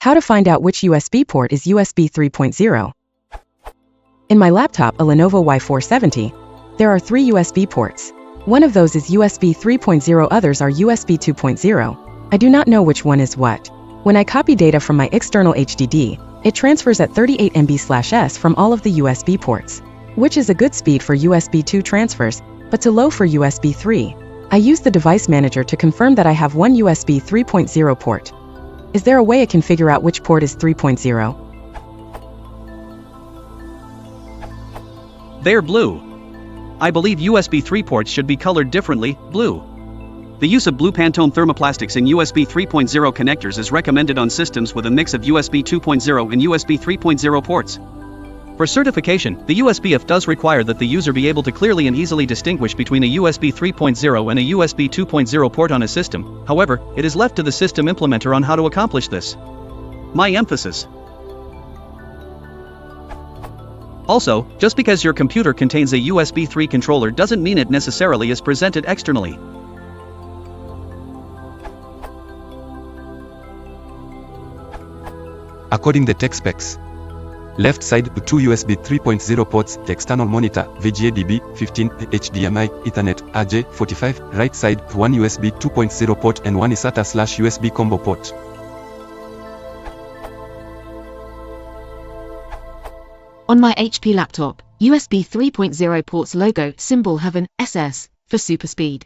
How to find out which USB port is USB 3.0. In my laptop, a Lenovo Y470, there are 3 USB ports. One of those is USB 3.0, others are USB 2.0. I do not know which one is what. When I copy data from my external HDD, it transfers at 38 MB/s from all of the USB ports, which is a good speed for USB 2 transfers, but too low for USB 3. I use the device manager to confirm that I have one USB 3.0 port. Is there a way I can figure out which port is 3.0? They're blue. I believe USB 3 ports should be colored differently, blue. The use of blue Pantone thermoplastics in USB 3.0 connectors is recommended on systems with a mix of USB 2.0 and USB 3.0 ports. For certification, the USBF does require that the user be able to clearly and easily distinguish between a USB 3.0 and a USB 2.0 port on a system. However, it is left to the system implementer on how to accomplish this. My emphasis. Also, just because your computer contains a USB 3 controller doesn't mean it necessarily is presented externally. According to tech specs, left side 2 USB 3.0 ports, external monitor, VGA DB, 15, HDMI, Ethernet, RJ45, right side 1 USB 2.0 port and 1 SATA/USB combo port. On my HP laptop, USB 3.0 ports logo symbol have an SS for super speed.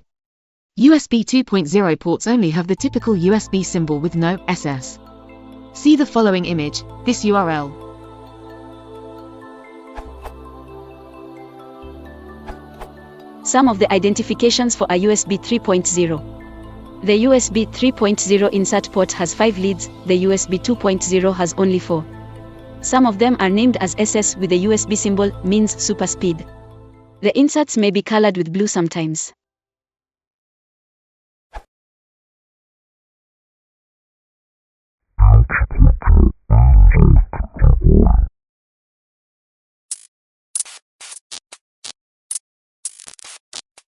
USB 2.0 ports only have the typical USB symbol with no SS. See the following image, this URL. Some of the identifications for a USB 3.0. The USB 3.0 insert port has 5 leads, the USB 2.0 has only 4. Some of them are named as SS with the USB symbol, means super speed. The inserts may be colored with blue sometimes.